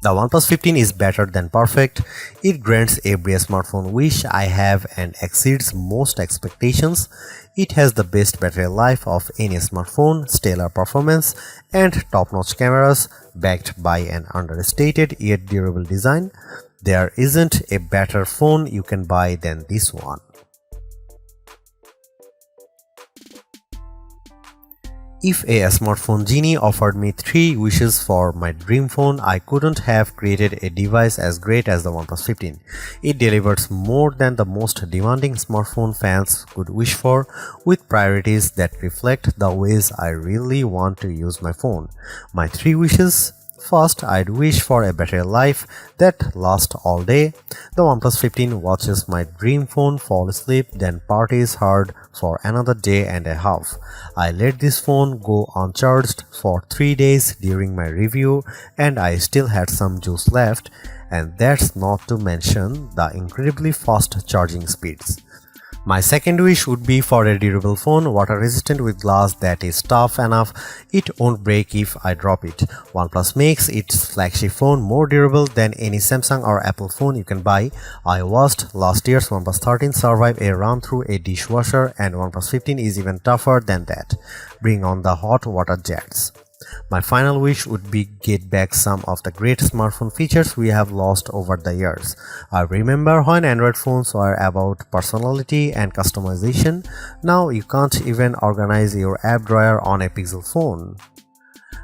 The OnePlus 15 is better than perfect. It grants every smartphone wish I have and exceeds most expectations. It has the best battery life of any smartphone, stellar performance, and top-notch cameras backed by an understated yet durable design. There isn't a better phone you can buy than this one. If a smartphone genie offered me 3 wishes for my dream phone, I couldn't have created a device as great as the OnePlus 15. It delivers more than the most demanding smartphone fans could wish for, with priorities that reflect the ways I really want to use my phone. My 3 wishes: first, I'd wish for a battery life that lasts all day. The OnePlus 15 watches my dream phone fall asleep, then parties hard for another day and a half. I let this phone go uncharged for 3 days during my review and I still had some juice left, and that's not to mention the incredibly fast charging speeds. My second wish would be for a durable phone, water resistant with glass that is tough enough it won't break if I drop it. OnePlus makes its flagship phone more durable than any Samsung or Apple phone you can buy. I watched last year's OnePlus 13 survive a run through a dishwasher, and OnePlus 15 is even tougher than that. Bring on the hot water jets. My final wish would be get back some of the great smartphone features we have lost over the years. I remember when Android phones were about personality and customization. Now you can't even organize your app drawer on a Pixel phone.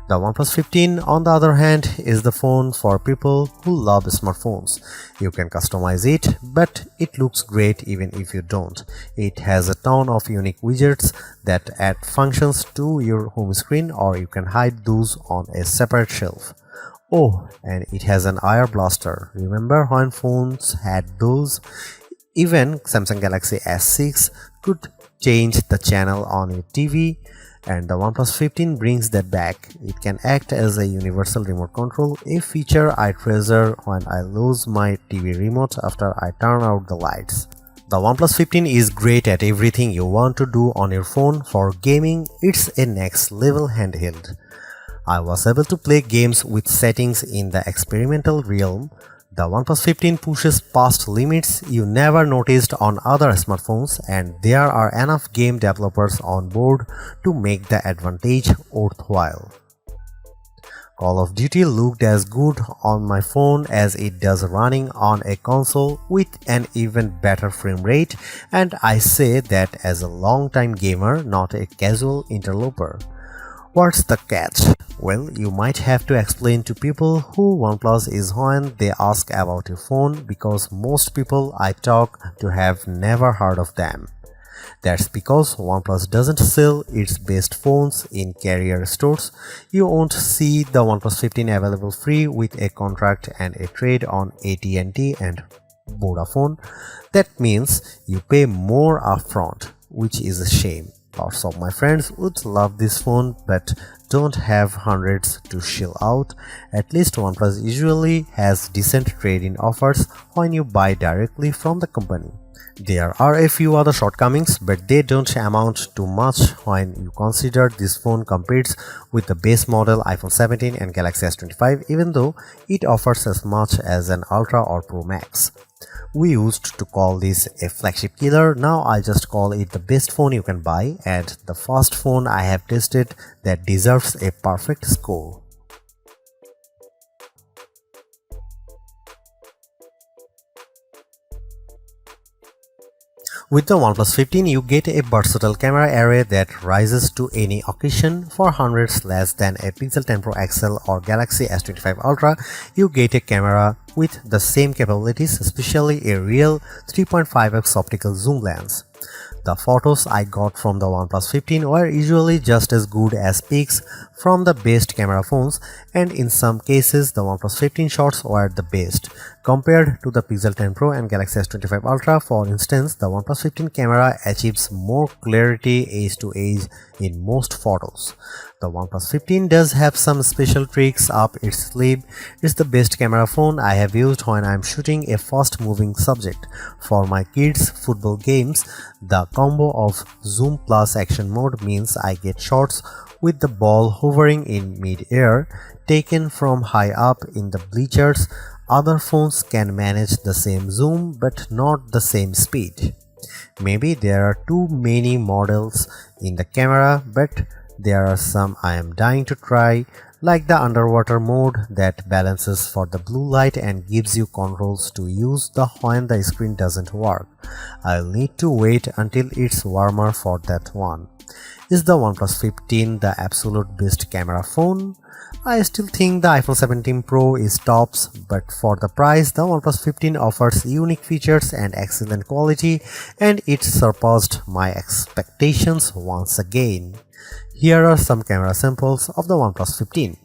The OnePlus 15, on the other hand, is the phone for people who love smartphones. You can customize it, but it looks great even if you don't. It has a ton of unique widgets that add functions to your home screen, or you can hide those on a separate shelf. Oh, and it has an IR blaster. Remember when phones had those? Even Samsung Galaxy S6 could change the channel on your TV. And the OnePlus 15 brings that back. It can act as a universal remote control, a feature I treasure when I lose my TV remote after I turn out the lights. The OnePlus 15 is great at everything you want to do on your phone. For gaming, it's a next level handheld. I was able to play games with settings in the experimental realm. The OnePlus 15 pushes past limits you never noticed on other smartphones, and there are enough game developers on board to make the advantage worthwhile. Call of Duty looked as good on my phone as it does running on a console with an even better frame rate, and I say that as a long-time gamer, not a casual interloper. What's the catch? Well, you might have to explain to people who OnePlus is when they ask about your phone, because most people I talk to have never heard of them. That's because OnePlus doesn't sell its best phones in carrier stores. You won't see the OnePlus 15 available free with a contract and a trade on AT&T and Vodafone. That means you pay more upfront, which is a shame. Lots of my friends would love this phone but don't have hundreds to shell out. At least OnePlus usually has decent trade-in offers when you buy directly from the company. There are a few other shortcomings, but they don't amount to much when you consider this phone competes with the base model iPhone 17 and Galaxy S25, even though it offers as much as an Ultra or Pro Max. We used to call this a flagship killer. Now I just call it the best phone you can buy, and the first phone I have tested that deserves a perfect score. With the OnePlus 15, you get a versatile camera array that rises to any occasion. For hundreds less than a Pixel 10 Pro XL or Galaxy S25 Ultra, you get a camera with the same capabilities, especially a real 3.5x optical zoom lens. The photos I got from the OnePlus 15 were usually just as good as pics from the best camera phones, and in some cases the OnePlus 15 shots were the best. Compared to the Pixel 10 Pro and Galaxy S25 Ultra, for instance, the OnePlus 15 camera achieves more clarity edge to edge in most photos. The OnePlus 15 does have some special tricks up its sleeve. It's the best camera phone I have used when I'm shooting a fast-moving subject. For my kids' football games, the combo of zoom plus action mode means I get shots with the ball hovering in mid-air, taken from high up in the bleachers. Other phones can manage the same zoom but not the same speed. Maybe there are too many models in the camera, but there are some I am dying to try, like the underwater mode that balances for the blue light and gives you controls to use when the screen doesn't work. I'll need to wait until it's warmer for that one. Is the OnePlus 15 the absolute best camera phone? I still think the iPhone 17 Pro is tops, but for the price, the OnePlus 15 offers unique features and excellent quality, and it surpassed my expectations once again. Here are some camera samples of the OnePlus 15.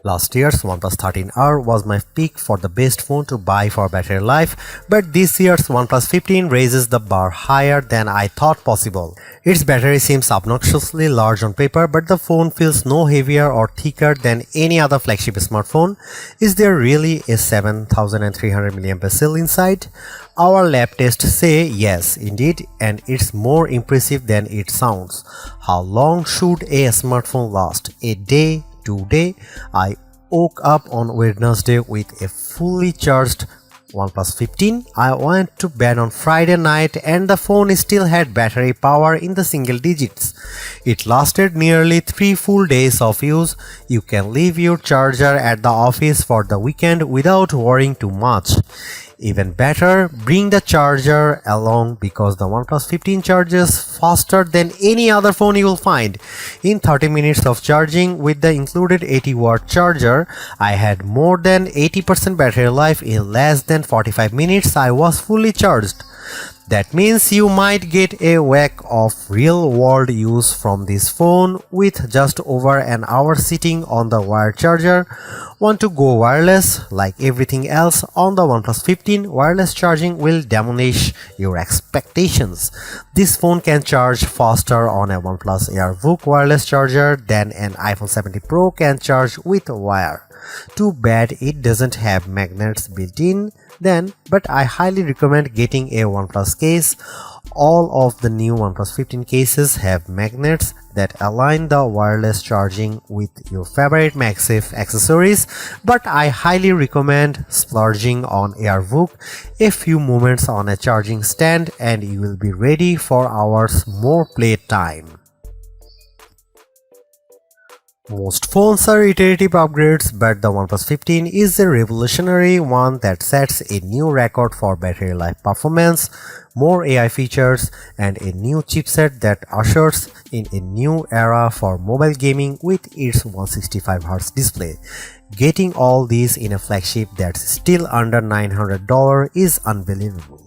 Last year's OnePlus 13R was my pick for the best phone to buy for battery life, but this year's OnePlus 15 raises the bar higher than I thought possible. Its battery seems obnoxiously large on paper, but the phone feels no heavier or thicker than any other flagship smartphone. Is there really a 7300 mAh cell inside? Our lab tests say yes, indeed, and it's more impressive than it sounds. How long should a smartphone last? A day? 2 days? I woke up on Wednesday with a fully charged OnePlus 15. I went to bed on Friday night and the phone still had battery power in the single digits. It lasted nearly 3 full days of use. You can leave your charger at the office for the weekend without worrying too much. Even better, bring the charger along because the OnePlus 15 charges faster than any other phone you will find. In 30 minutes of charging with the included 80-watt charger, I had more than 80% battery life. In less than 45 minutes, I was fully charged. That means you might get a whack of real-world use from this phone with just over an hour sitting on the wired charger. Want to go wireless? Like everything else on the OnePlus 15, wireless charging will demolish your expectations. This phone can charge faster on a OnePlus AirVook wireless charger than an iPhone 70 Pro can charge with wire. Too bad it doesn't have magnets built in then, but I highly recommend getting a OnePlus case. All of the new OnePlus 15 cases have magnets that align the wireless charging with your favorite MagSafe accessories, but I highly recommend splurging on AirVook. A few moments on a charging stand and you will be ready for hours more playtime. Most phones are iterative upgrades, but the OnePlus 15 is a revolutionary one that sets a new record for battery life performance, more AI features, and a new chipset that ushers in a new era for mobile gaming with its 165Hz display. Getting all these in a flagship that's still under $900 is unbelievable.